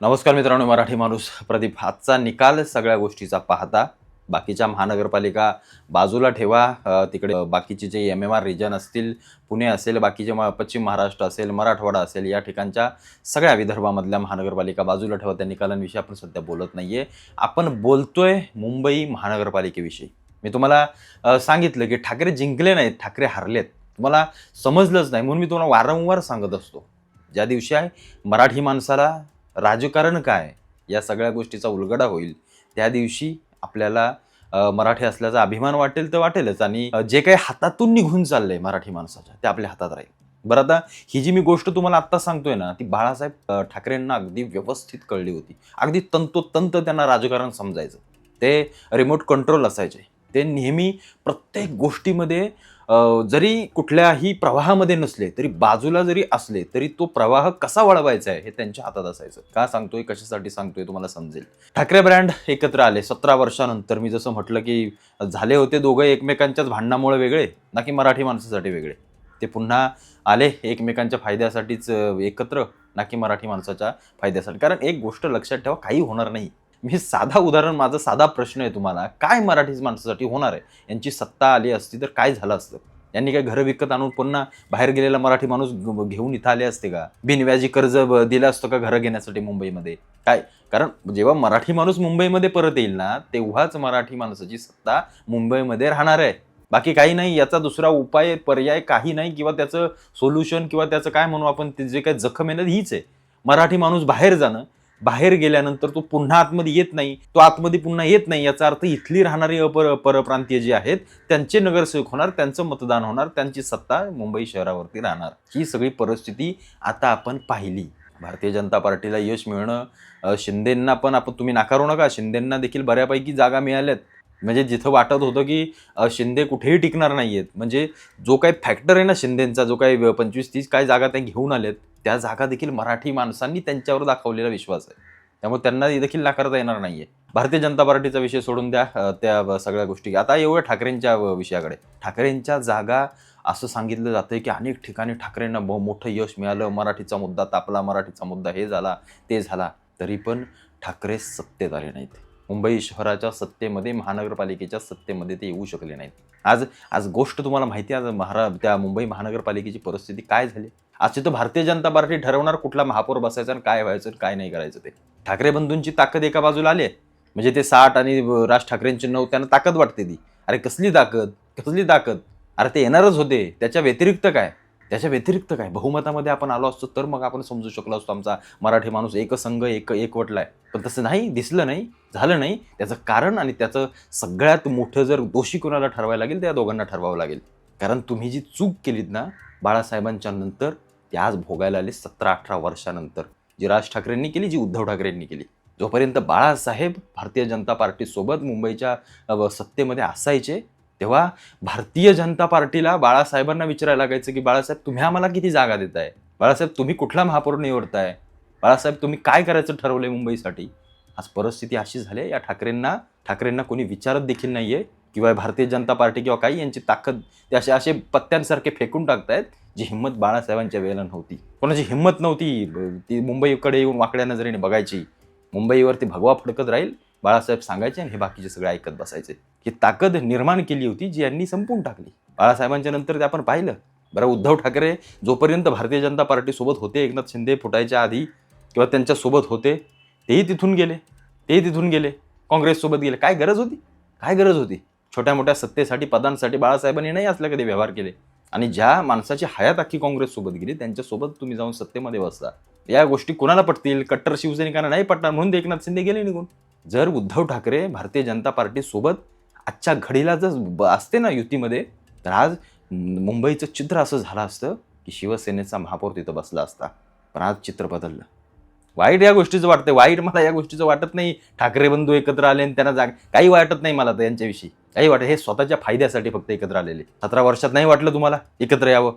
नमस्कार मित्रांनो, मराठी माणूस प्रदीप. आजचा निकाल सगळ्या गोष्टीचा पाहता बाकीच्या महानगरपालिका बाजूला ठेवा. तिकडे बाकीचे जे MMR रिजन असतील, पुणे असेल, बाकीचे पश्चिम महाराष्ट्र असेल, मराठवाडा असेल, या ठिकाणच्या सगळ्या विदर्भामधल्या महानगरपालिका बाजूला ठेवा. त्या निकालांविषयी आपण सध्या बोलत नाहीये. आपण बोलतोय मुंबई महानगरपालिकेविषयी. मी तुम्हाला सांगितलं की ठाकरे जिंकले नाहीत, ठाकरे हरलेत. तुम्हाला समजलंच नाही म्हणून मी तुम्हाला वारंवार सांगत असतो. ज्या दिवशी आहे मराठी माणसाला राजकारण काय या सगळ्या गोष्टीचा उलगडा होईल, त्या दिवशी आपल्याला मराठी असल्याचा अभिमान वाटेल तर वाटेलच. आणि जे काही हातातून निघून चाललंय मराठी माणसाच्या, ते आपल्या हातात राहील. बरं, आता ही जी मी गोष्ट तुम्हाला आत्ता सांगतोय ना, ती बाळासाहेब ठाकरेंना अगदी व्यवस्थित कळली होती. अगदी तंतोतंत त्यांना राजकारण समजायचं. ते रिमोट कंट्रोल असायचे. ते नेहमी प्रत्येक गोष्टीमध्ये जरी कुठल्याही प्रवाहामध्ये नसले तरी बाजूला जरी असले तरी तो प्रवाह कसा वळवायचा आहे हे त्यांच्या हातात असायचं. का सांगतोय, कशासाठी सांगतोय तुम्हाला समजेल. ठाकरे ब्रँड एकत्र आले 17 वर्षानंतर. मी जसं म्हटलं की झाले होते दोघं एकमेकांच्याच भांडणामुळे वेगळे, ना की मराठी माणसासाठी वेगळे. ते पुन्हा आले एकमेकांच्या फायद्यासाठीच एकत्र, ना की मराठी माणसाच्या फायद्यासाठी. कारण एक गोष्ट लक्षात ठेवा, काही होणार नाही. मी साधा उदाहरण, माझा साधा प्रश्न आहे तुम्हाला, काय मराठी माणसासाठी होणार आहे? यांची सत्ता आली असती तर काय झालं असतं? यांनी काय घरं विकत आणून पुन्हा बाहेर गेलेला मराठी माणूस घेऊन इथं आले असते का? बिनव्याजी कर्ज दिलं असतं का घरं घेण्यासाठी मुंबईमध्ये? काय? कारण जेव्हा मराठी माणूस मुंबईमध्ये परत येईल ना, तेव्हाच मराठी माणसाची सत्ता मुंबईमध्ये राहणार आहे. बाकी काही नाही. याचा दुसरा उपाय, पर्याय काही नाही. किंवा त्याचं सोल्युशन, किंवा त्याचं काय म्हणू आपण, ते जे काही जखम आहे ना, हीच आहे. मराठी माणूस बाहेर जाणं. बाहेर गेल्यानंतर तो पुन्हा आतमध्ये येत नाही. तो आतमध्ये पुन्हा येत नाही, याचा अर्थ इथली राहणारी परप्रांतीय जे आहेत त्यांचे नगरसेवक होणार, त्यांचं मतदान होणार, त्यांची सत्ता मुंबई शहरावरती राहणार. ही सगळी परिस्थिती आता आपण पाहिली. भारतीय जनता पार्टीला यश मिळणं, शिंदेंना पण तुम्ही नाकारू नका, शिंदेंना देखील बऱ्यापैकी जागा मिळाल्यात. म्हणजे जिथं वाटत होतं की शिंदे कुठेही टिकणार नाहीयेत, म्हणजे जो काही फॅक्टर आहे ना शिंदेंचा, जो काही 25-30 काय जागा त्या घेऊन आल्यात, त्या जागा देखील मराठी माणसांनी त्यांच्यावर दाखवलेला विश्वास आहे. त्यामुळे त्यांना देखील नाकारता येणार नाहीये. भारतीय जनता पार्टीचा विषय सोडून द्या, त्या सगळ्या गोष्टी. आता येऊया ठाकरेंच्या विषयाकडे. ठाकरेंच्या जागा असं सांगितलं जातंय की अनेक ठिकाणी ठाकरेंना मोठं यश मिळालं, मराठीचा मुद्दा तापला, मराठीचा मुद्दा हे झाला ते झाला, तरी पण ठाकरे सत्तेत आले नाहीत. मुंबई शहराच्या सत्तेमध्ये, महानगरपालिकेच्या सत्तेमध्ये ते येऊ शकले नाहीत. आज आज गोष्ट तुम्हाला माहिती आहे, आज त्या मुंबई महानगरपालिकेची परिस्थिती काय झाली. आज तिथं भारतीय जनता पार्टी ठरवणार कुठला महापौर बसायचा आणि काय व्हायचं काय नाही करायचं ते. ठाकरे बंधूंची ताकद एका बाजूला आली आहे, म्हणजे ते 60 आणि राज ठाकरेंची 9, त्यांना ताकद वाटते ती. अरे कसली ताकद, कसली ताकद? अरे ते येणारच होते, त्याच्या व्यतिरिक्त काय? त्याच्या व्यतिरिक्त काय? बहुमतामध्ये आपण आलो असतो तर मग आपण समजू शकलो असतो आमचा मराठी माणूस एकसंघ एकवटलाय. पण तसं नाही, दिसलं नाही, झालं नाही. त्याचं कारण आणि त्याचं सगळ्यात मोठं जर दोषी कोणाला ठरवायला लागेल, त्या दोघांना ठरवावं लागेल. कारण तुम्ही जी चूक केलीत ना बाळासाहेबांच्या नंतर, ती आज भोगायला आली 17-18 वर्षानंतर. जी राज ठाकरेंनी केली, जी उद्धव ठाकरेंनी केली. जोपर्यंत बाळासाहेब भारतीय जनता पार्टीसोबत मुंबईच्या सत्तेमध्ये असायचे, तेव्हा भारतीय जनता पार्टीला बाळासाहेबांना विचारायला लागायचं की बाळासाहेब तुम्ही आम्हाला किती जागा देताय? बाळासाहेब तुम्ही कुठला महापौर निवडताय? बाळासाहेब तुम्ही काय करायचं ठरवलंय मुंबईसाठी? आज परिस्थिती अशी झाली आहे, या ठाकरेंना कोणी विचारत देखील नाहीये किंवा भारतीय जनता पार्टी किंवा काही यांची ताकद ते असे पत्त्यांसारखे फेकून टाकतायत, जी हिंमत बाळासाहेबांच्या वेळेला नव्हती. कोणाची हिंमत नव्हती ती मुंबईकडे येऊन वाकड्या नजरेने बघायची. मुंबईवरती भगवा फडकत राहील बाळासाहेब सांगायचे आणि हे बाकीचे सगळे ऐकत बसायचे. ही ताकद निर्माण केली होती, जी यांनी संपून टाकली. बाळासाहेबांच्या नंतर ते आपण पाहिलं. बरं, उद्धव ठाकरे जोपर्यंत भारतीय जनता पार्टीसोबत होते, एकनाथ शिंदे फुटायच्या आधी किंवा त्यांच्यासोबत होते, तेही तिथून गेले, काँग्रेससोबत गेले. काय गरज होती? छोट्या मोठ्या सत्तेसाठी, पदांसाठी बाळासाहेबांनी नाही असल्या कधी व्यवहार केले. आणि ज्या माणसाची हयात अख्खी काँग्रेससोबत गेली, त्यांच्यासोबत तुम्ही जाऊन सत्तेमध्ये बसता. या गोष्टी कोणाला पटतील? कट्टर शिवसैनिकांना नाही पटणार, म्हणून ते एकनाथ शिंदे गेले निघून. जर उद्धव ठाकरे भारतीय जनता पार्टीसोबत आजच्या घडीला जर असते ना युतीमध्ये, तर आज मुंबईचं चित्र असं झालं असतं की शिवसेनेचा महापौर तिथं बसला असता. पण आज चित्र बदललं. वाईट या गोष्टीचं वाटतंय. वाईट मला या गोष्टीचं वाटत नाही. ठाकरे बंधू एकत्र आले आणि त्यांना काही वाटत नाही मला तर यांच्याविषयी. काही वाटत, हे स्वतःच्या फायद्यासाठी फक्त एकत्र आलेले. 17 वर्षात नाही वाटलं तुम्हाला एकत्र यावं?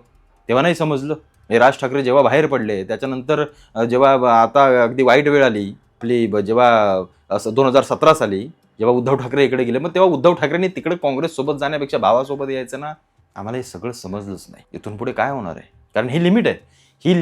तेव्हा नाही समजलं? हे राज ठाकरे जेव्हा बाहेर पडले, त्याच्यानंतर जेव्हा आता अगदी वाईट वेळ आली आपली, जेव्हा 2017 साली जेव्हा उद्धव ठाकरे इकडे गेले, मग तेव्हा उद्धव ठाकरेंनी तिकडे काँग्रेससोबत जाण्यापेक्षा भावासोबत यायचं ना. आम्हाला हे सगळं समजलंच नाही. इथून पुढे काय होणार आहे? कारण ही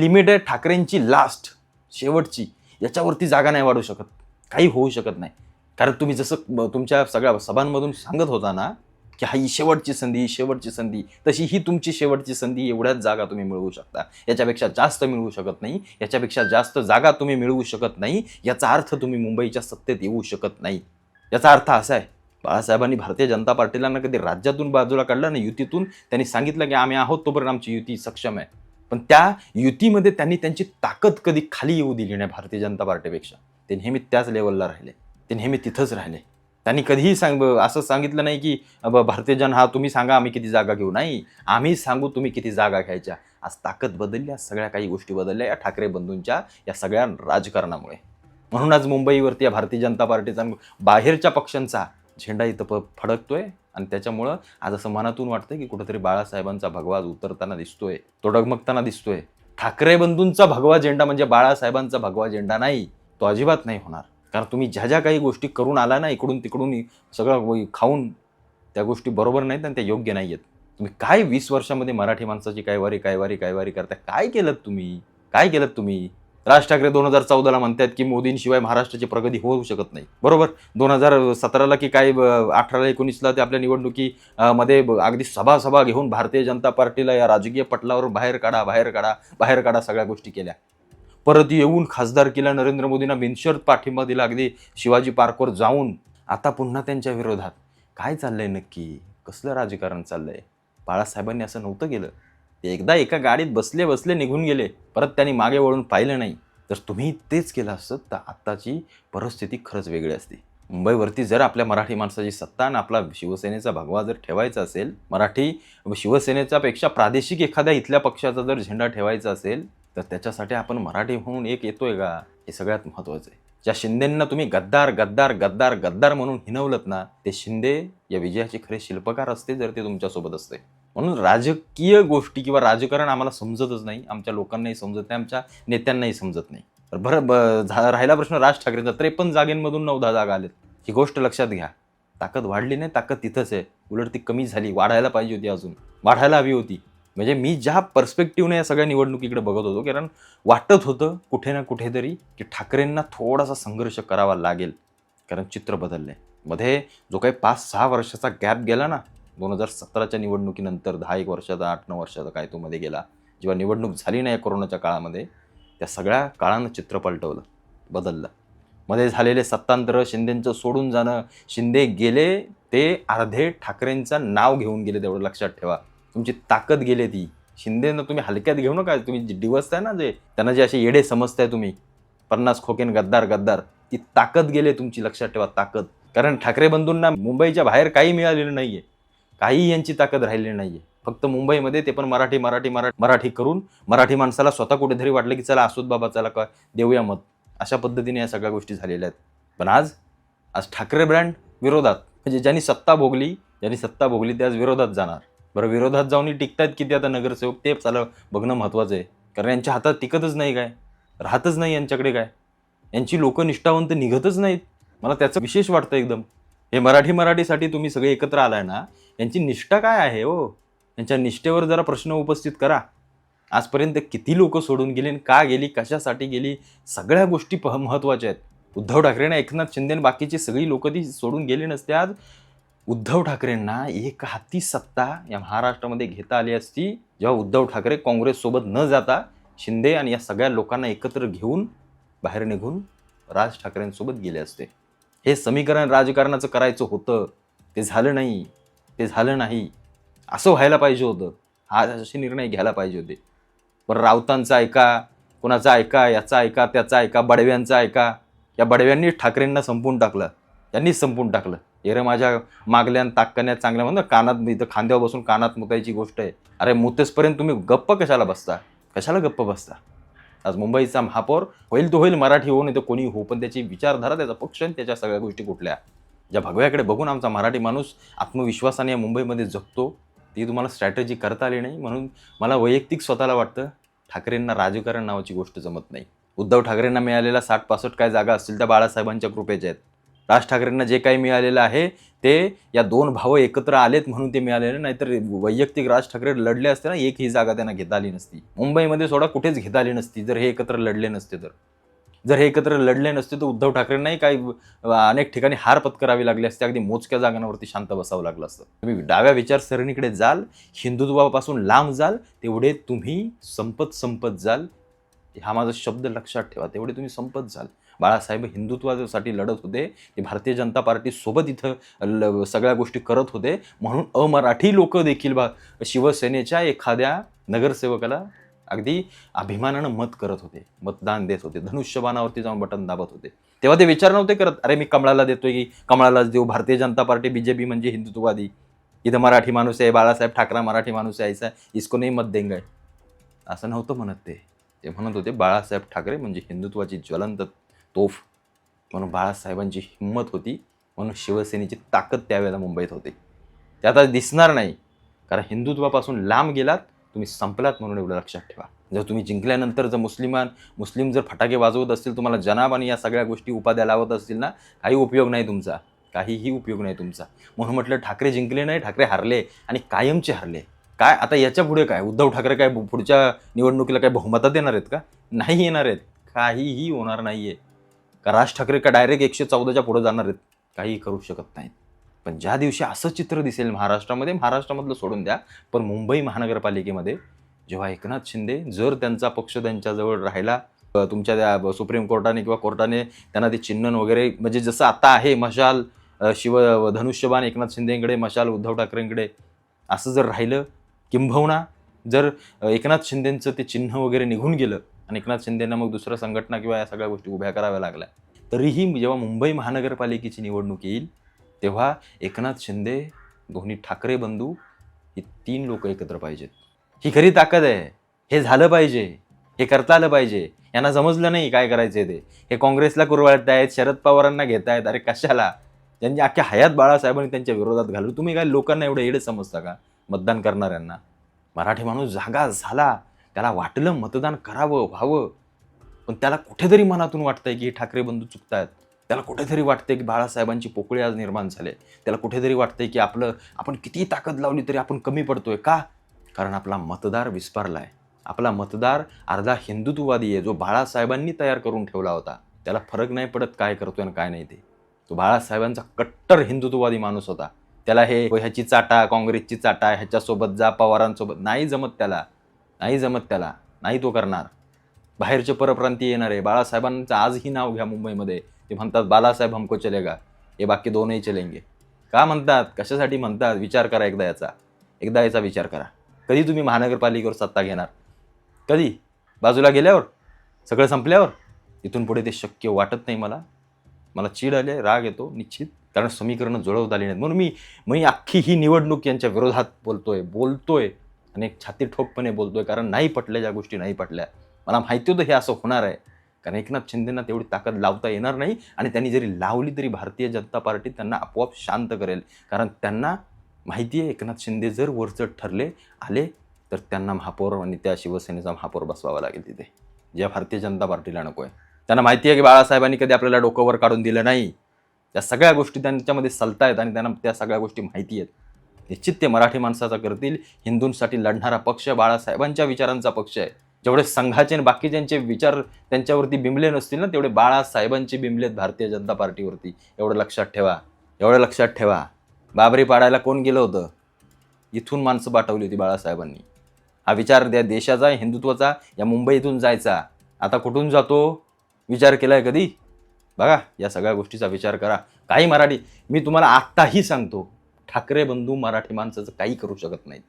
लिमिट आहे ठाकरेंची लास्ट, शेवटची. याच्यावरती जागा नाही वाढू शकत, काही होऊ शकत नाही. कारण तुम्ही जसं तुमच्या सगळ्या सभांमधून सांगत होता ना की ही शेवटची संधी, शेवटची संधी, तशी ही तुमची शेवटची संधी. एवढ्याच जागा तुम्ही मिळवू शकता, याच्यापेक्षा जास्त मिळवू शकत नाही. याच्यापेक्षा जास्त जागा तुम्ही मिळवू शकत नाही. याचा अर्थ तुम्ही मुंबईच्या सत्तेत येऊ शकत नाही. याचा अर्थ असा आहे, बाळासाहेबांनी भारतीय जनता पार्टीला ना कधी राज्यातून बाजूला काढलं ना, युतीतून. त्यांनी सांगितलं की आम्ही आहोत तोपर्यंत आमची युती सक्षम आहे. पण त्या युतीमध्ये त्यांनी त्यांची ताकद कधी खाली येऊ दिली नाही भारतीय जनता पार्टीपेक्षा. ते नेहमी त्याच लेवलला राहिले, ते नेहमी तिथंच राहिले. त्यांनी कधीही असं सांगितलं नाही की भारतीय जन हा तुम्ही सांगा आम्ही किती जागा घेऊ. नाही, आम्ही सांगू तुम्ही किती जागा घ्यायच्या. आज ताकद बदलली, आज सगळ्या काही गोष्टी बदलल्या या ठाकरे बंधूंच्या या सगळ्या राजकारणामुळे. म्हणून आज मुंबईवरती या भारतीय जनता पार्टीचा बाहेरच्या पक्षांचा झेंडा इथं फडकतोय. आणि त्याच्यामुळं आज असं मनातून वाटतंय की कुठंतरी बाळासाहेबांचा भगवा उतरताना दिसतोय, तो डगमगताना दिसतोय. ठाकरे बंधूंचा भगवा झेंडा म्हणजे बाळासाहेबांचा भगवा झेंडा नाही, तो अजिबात नाही होणार. कारण तुम्ही ज्या ज्या काही गोष्टी करून आला ना, इकडून तिकडून सगळं खाऊन, त्या गोष्टी बरोबर नाहीत आणि त्या योग्य नाही आहेत. तुम्ही काय 20 वर्षामध्ये मराठी माणसाची कायवारी करताय? काय केलं तुम्ही? काय केलं तुम्ही? राज ठाकरे 2014ला म्हणतात की मोदींशिवाय महाराष्ट्राची प्रगती होऊ शकत नाही, बरोबर. 2017ला की काय 18-19ला ते आपल्या निवडणुकी मध्ये अगदी सभा घेऊन भारतीय जनता पार्टीला या राजकीय पटलावर बाहेर काढा सगळ्या गोष्टी केल्या. परत येऊन खासदारकीला नरेंद्र मोदींना बिनशर्त पाठिंबा दिला, अगदी शिवाजी पार्कवर जाऊन. आता पुन्हा त्यांच्या विरोधात काय चाललंय नक्की? कसलं राजकारण चाललंय? बाळासाहेबांनी असं नव्हतं केलं. ते एकदा एका गाडीत बसले निघून गेले, परत त्यांनी मागे वळून पाहिलं नाही. तर तुम्ही तेच केलं असतं तर आत्ताची परिस्थिती खरंच वेगळी असते. मुंबईवरती जर आपल्या मराठी माणसाची सत्ता आणि आपला शिवसेनेचा भगवा जर ठेवायचा असेल, मराठी शिवसेनेच्या पेक्षा प्रादेशिक एखाद्या इथल्या पक्षाचा जर झेंडा ठेवायचा असेल, तर त्याच्यासाठी आपण मराठी म्हणून एक येतोय का, हे सगळ्यात महत्त्वाचं आहे. ज्या शिंदेंना तुम्ही गद्दार म्हणून हिनवलत ना, ते शिंदे या विजयाचे खरे शिल्पकार असते जर ते तुमच्यासोबत असते. म्हणून राजकीय गोष्टी किंवा राजकारण आम्हाला समजतच नाही, आमच्या लोकांनाही समजत नाही, आमच्या नेत्यांनाही समजत नाही. राहिला प्रश्न राज ठाकरेंचा, 53 जागेंमधून 9-10 जागा आलेत. ही गोष्ट लक्षात घ्या. ताकद वाढली नाही, ताकद तिथंच आहे, उलट ती कमी झाली. वाढायला पाहिजे होती, अजून वाढायला हवी होती. म्हणजे मी ज्या पर्स्पेक्टिव्हने या सगळ्या निवडणुकीकडे बघत होतो, कारण वाटत होतं कुठे ना कुठेतरी की ठाकरेंना थोडासा संघर्ष करावा लागेल, कारण चित्र बदललंय. मध्ये जो काही 5-6 वर्षाचा गॅप गेला ना, 2017च्या निवडणुकीनंतर 10-1 वर्षाचा, 8-9 वर्षाचा काय तो मध्ये गेला, जेव्हा निवडणूक झाली नाही कोरोनाच्या काळामध्ये, त्या सगळ्या काळानं चित्र पलटवलं, बदललं. मध्ये झालेले सत्तांतर, शिंदेंचं सोडून जाणं, शिंदे गेले ते अर्धे ठाकरेंचं नाव घेऊन गेले, तेवढं लक्षात ठेवा. तुमची ताकद गेले ती. शिंदेंना तुम्ही हलक्यात घेऊ नका. तुम्ही डिवसताय ना, जे त्यांना जे असे येडे समजताय तुम्ही, 50 खोकेन गद्दार, ती ताकद गेले तुमची, लक्षात ठेवा, ताकद. कारण ठाकरे बंधूंना मुंबईच्या बाहेर काही मिळालेलं नाहीये, काही यांची ताकद राहिलेली नाहीये. फक्त मुंबईमध्ये, ते पण मराठी करून मराठी माणसाला स्वतः कुठेतरी वाटलं की चला असोत बाबा, चला का देऊया मत, अशा पद्धतीने या सगळ्या गोष्टी झालेल्या आहेत. पण आज ठाकरे ब्रँड विरोधात, म्हणजे ज्यांनी सत्ता भोगली ते आज विरोधात जाणार. बरं, विरोधात जाऊन टिकतायत किती आता नगरसेवक, ते चला बघणं महत्त्वाचं आहे. कारण यांच्या हातात टिकतच नाही, काय राहतच नाही यांच्याकडे, काय यांची लोक निष्ठावंत निघतच नाहीत. मला त्याचं विशेष वाटतं एकदम. हे मराठीसाठी तुम्ही सगळे एकत्र आलाय ना, यांची निष्ठा काय आहे हो? यांच्या निष्ठेवर जरा प्रश्न उपस्थित करा. आजपर्यंत किती लोक सोडून गेली, का गेली, कशासाठी गेली, सगळ्या गोष्टी महत्त्वाच्या आहेत. उद्धव ठाकरेंना, एकनाथ शिंदे बाकीची सगळी लोक ती सोडून गेली नसते, आज उद्धव ठाकरेंना एक हाती सत्ता या महाराष्ट्रामध्ये घेता आली असती, जेव्हा उद्धव ठाकरे काँग्रेससोबत न जाता शिंदे आणि या सगळ्या लोकांना एकत्र घेऊन बाहेर निघून राज ठाकरेंसोबत गेले असते. हे समीकरण राजकारणाचं करायचं होतं, ते झालं नाही. असं व्हायला पाहिजे होतं. हा असे निर्णय घ्यायला पाहिजे होते. पण राऊतांचा ऐका, कोणाचा ऐका, याचा ऐका, त्याचा ऐका, बडव्यांचा ऐका. या बडव्यांनी ठाकरेंना संपून टाकलं, यांनीच संपून टाकलं. रे माझ्या मागल्या ताकण्यात चांगल्या म्हणून कानात, इथं खांद्यावर बसून कानात मुतायची गोष्ट आहे. अरे मुतेसपर्यंत तुम्ही गप्प कशाला बसता? आज मुंबईचा महापौर होईल तो होईल, मराठी हो नाही तर कोणी हो, पण त्याची विचारधारा, त्याचा पक्ष आणि त्याच्या सगळ्या गोष्टी कुठल्या, ज्या भगव्याकडे बघून आमचा मराठी माणूस आत्मविश्वासाने या मुंबईमध्ये जगतो, ती तुम्हाला स्ट्रॅटेजी करता आली नाही. म्हणून मला वैयक्तिक स्वतःला वाटतं ठाकरेंना राजकारण नावाची गोष्ट जमत नाही. उद्धव ठाकरेंना मिळालेल्या 60-65 काय जागा असतील त्या बाळासाहेबांच्या कृपेच्या आहेत. राज ठाकरेंना जे काही मिळालेलं आहे ते या 2 भाव एकत्र आलेत म्हणून ते मिळालेलं, नाहीतर वैयक्तिक राज ठाकरे लढले असते ना, एकही जागा त्यांना घेता आली नसती. मुंबईमध्ये सोडा कुठेच घेता आली नसती जर हे एकत्र लढले नसते तर. जर हे एकत्र लढले नसते तर उद्धव ठाकरेंनाही काही अनेक ठिकाणी हार पत्करावी लागली असते, अगदी मोजक्या जागांवरती शांत बसावं लागलं असतं. तुम्ही डाव्या विचारसरणीकडे जाल, हिंदुत्वापासून लांब जाल, तेवढे तुम्ही संपत जाल. हा माझा शब्द लक्षात ठेवा, तेवढे तुम्ही संपत जाल. बाळासाहेब हिंदुत्वासाठी लढत होते, ते भारतीय जनता पार्टी सोबत इथं सगळ्या गोष्टी करत होते, म्हणून अमराठी लोक देखील शिवसेनेच्या एखाद्या नगरसेवकाला अगदी अभिमानानं मत करत होते, मतदान देत होते, धनुष्यबाणावरती जाऊन बटन दाबत होते. तेव्हा ते विचार नव्हते करत, अरे मी कमळाला देतोय की कमळालाच देऊ, भारतीय जनता पार्टी बीजेपी म्हणजे हिंदुत्ववादी, इथं मराठी माणूस आहे, बाळासाहेब ठाकरे मराठी माणूस आहे, ऐसा इसको नाही मत देंगे, असं नव्हतं म्हणत. ते म्हणत होते बाळासाहेब ठाकरे म्हणजे हिंदुत्वाची ज्वलंत तोफ. म्हणून बाळासाहेबांची हिंमत होती, म्हणून शिवसेनेची ताकद त्यावेळेला मुंबईत होती. ते आता दिसणार नाही, कारण हिंदुत्वापासून लांब गेलात, तुम्ही संपलात, म्हणून एवढं लक्षात ठेवा. जर तुम्ही जिंकल्यानंतर जर मुस्लिम जर फटाके वाजवत असतील, तुम्हाला जनाब आणि या सगळ्या गोष्टी उपाध्या लावत असतील ना, काही उपयोग नाही तुमचा, काहीही उपयोग नाही तुमचा. म्हणून म्हटलं ठाकरे जिंकले नाही, ठाकरे हारले आणि कायमचे हारले. काय आता याच्या पुढे काय? उद्धव ठाकरे काय पुढच्या निवडणुकीला काय बहुमतात येणार आहेत का? नाही येणार आहेत, काहीही होणार नाहीये. का राज ठाकरे का डायरेक्ट 114च्या पुढे जाणार आहेत? काही करू शकत नाहीत. पण ज्या दिवशी असं चित्र दिसेल महाराष्ट्रामधलं सोडून द्या, पण मुंबई महानगरपालिकेमध्ये जेव्हा एकनाथ शिंदे जर त्यांचा पक्ष त्यांच्याजवळ राहिला, तुमच्या त्या सुप्रीम कोर्टाने किंवा कोर्टाने त्यांना ते चिन्ह वगैरे, म्हणजे जसं आता आहे मशाल धनुष्यबाण एकनाथ शिंदेकडे, मशाल उद्धव ठाकरेंकडे, असं जर राहिलं, किंबहुना जर एकनाथ शिंदेंचं ते चिन्ह वगैरे निघून गेलं आणि एकनाथ शिंदेंना मग दुसऱ्या संघटना किंवा या सगळ्या गोष्टी उभ्या कराव्या लागल्या, तरीही जेव्हा मुंबई महानगरपालिकेची निवडणूक येईल, तेव्हा एकनाथ शिंदे, दोन्ही ठाकरे बंधू, ही 3 लोक एकत्र पाहिजेत. ही खरी ताकद आहे. हे झालं पाहिजे, हे करता आलं पाहिजे. यांना समजलं नाही काय करायचे ते. हे काँग्रेसला कुरवाळतायत, शरद पवारांना घेतायत. अरे कशाला? त्यांची अख्ख्या हयात बाळासाहेबांनी त्यांच्या विरोधात घालून तुम्ही काय लोकांना एवढं येडे समजता का? मतदान करणाऱ्यांना. मराठी माणूस जागा झाला, त्याला वाटलं मतदान करावं, व्हावं, पण त्याला कुठेतरी मनातून वाटतंय की हे ठाकरे बंधू चुकतायत. त्याला कुठेतरी वाटतंय की बाळासाहेबांची पोकळी आज निर्माण झाले. त्याला कुठेतरी वाटतंय की आपण किती ताकद लावली तरी आपण कमी पडतोय. का? कारण आपला मतदार विस्पारलाय. आपला मतदार अर्धा हिंदुत्ववादी आहे, जो बाळासाहेबांनी तयार करून ठेवला होता. त्याला फरक नाही पडत काय करतोय आणि काय नाही ते. तो बाळासाहेबांचा कट्टर हिंदुत्ववादी माणूस होता. त्याला ह्याची चाटा, काँग्रेसची चाटा, ह्याच्यासोबत जा, पवारांसोबत नाही जमत त्याला, नाही तो करणार. बाहेरचे परप्रांतीय येणार आहे. बाळासाहेबांचं आजही नाव घ्या मुंबईमध्ये, ते म्हणतात बालासाहेब हमको चलेगा, हे बाकी दोनही चलेंगे. का म्हणतात? कशासाठी म्हणतात? विचार करा एकदा याचा विचार करा. कधी तुम्ही महानगरपालिकेवर सत्ता घेणार? कधी? बाजूला गेल्यावर? सगळं संपल्यावर? इथून पुढे ते शक्य वाटत नाही. मला चीड आले, राग येतो निश्चित, कारण समीकरणं जुळवता आली नाहीत. म्हणून मी अख्खी ही निवडणूक यांच्या विरोधात बोलतोय आणि एक छाती ठोकपणे बोलतोय, कारण नाही पटल्या, ज्या गोष्टी नाही पटल्या. मला माहिती होतं हे असं होणार आहे, कारण एकनाथ शिंदेंना तेवढी ताकद लावता येणार नाही, आणि त्यांनी जरी लावली तरी भारतीय जनता पार्टी त्यांना आपोआप शांत करेल. कारण त्यांना माहिती आहे, एकनाथ शिंदे जर वरचढ आले तर त्यांना महापौर आणि त्या शिवसेनेचा महापौर बसवावा लागेल तिथे, ज्या भारतीय जनता पार्टीला नको आहे. त्यांना माहिती आहे की बाळासाहेबांनी कधी आपल्याला डोकं वर काढून दिलं नाही. त्या सगळ्या गोष्टी त्यांच्यामध्ये सलतायत आणि त्यांना त्या सगळ्या गोष्टी माहिती आहेत. निश्चित ते मराठी माणसाचा करतील. हिंदूंसाठी लढणारा पक्ष बाळासाहेबांच्या विचारांचा पक्ष आहे. जेवढे संघाचे आणि बाकीच्यांचे विचार त्यांच्यावरती बिंबले नसतील ना, तेवढे बाळासाहेबांचे बिंबलेत भारतीय जनता पार्टीवरती. एवढं लक्षात ठेवा. बाबरी पाडायला कोण गेलं होतं? इथून माणसं पाठवली होती बाळासाहेबांनी. हा विचार त्या देशाचा, हिंदुत्वाचा या मुंबईतून जायचा. आता कुठून जातो? विचार केलाय कधी? बघा, या सगळ्या गोष्टीचा विचार करा. मी तुम्हाला आत्ताही सांगतो, ठाकरे बंधू मराठी माणसाचं काही करू शकत नाहीत,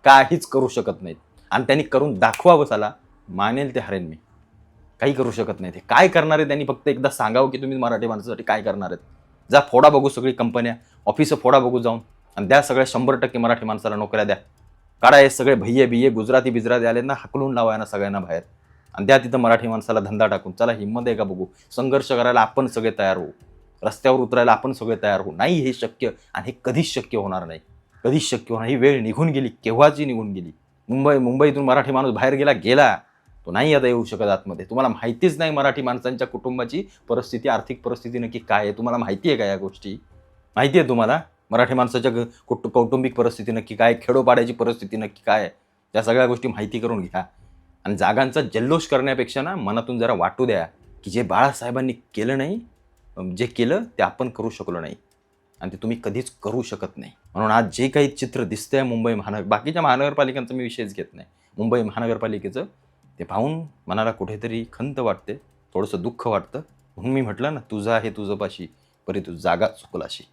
काहीच करू शकत नाहीत. आणि त्यांनी करून दाखवावं, साला मानेल ते हरेन मी. काही करू शकत नाही. ते काय करणार आहे त्यांनी फक्त एकदा सांगावं की तुम्ही मराठी माणसासाठी काय करणार आहेत. जा फोडा बघू, सगळी कंपन्या, ऑफिसं फोडा बघू जाऊन, आणि द्या सगळ्या 100% मराठी माणसाला नोकऱ्या द्या. काढा हे सगळे भैये गुजराती बिजराती आले ना, हाकलून लावा ना सगळ्यांना बाहेर, आणि द्या तिथं मराठी माणसाला धंदा टाकून. चला, हिंमत आहे का बघू? संघर्ष करायला आपण सगळे तयार होऊ, रस्त्यावर उतरायला आपण सगळे तयार होऊ. नाही हे शक्य, आणि हे कधीच शक्य होणार नाही. ही वेळ निघून गेली, केव्हाची निघून गेली. मुंबईतून मराठी माणूस बाहेर गेला, तो नाही आता येऊ शकत आतमध्ये. तुम्हाला माहितीच नाही मराठी माणसांच्या कुटुंबाची परिस्थिती, आर्थिक परिस्थिती नक्की काय आहे. तुम्हाला माहिती आहे का या गोष्टी? माहिती आहे तुम्हाला मराठी माणसाच्या कौटुंबिक परिस्थिती नक्की काय, खेडोपाड्याची परिस्थिती नक्की काय आहे? त्या सगळ्या गोष्टी माहिती करून घ्या. आणि जागांचा जल्लोष करण्यापेक्षा ना, मनातून जरा वाटू द्या की जे बाळासाहेबांनी केलं नाही, जे केलं ते आपण करू शकलो नाही आणि ते तुम्ही कधीच करू शकत नाही. म्हणून आज जे काही चित्र दिसतंय मुंबई बाकीच्या महानगरपालिकांचा मी विषयच घेत नाही. मुंबई महानगरपालिकेचं ते पाहून मनाला कुठेतरी खंत वाटते, थोडंसं दुःख वाटतं. म्हणून मी म्हटलं ना, तुझं आहे तुझं पाशी, परी तू जागा चुकलाशी.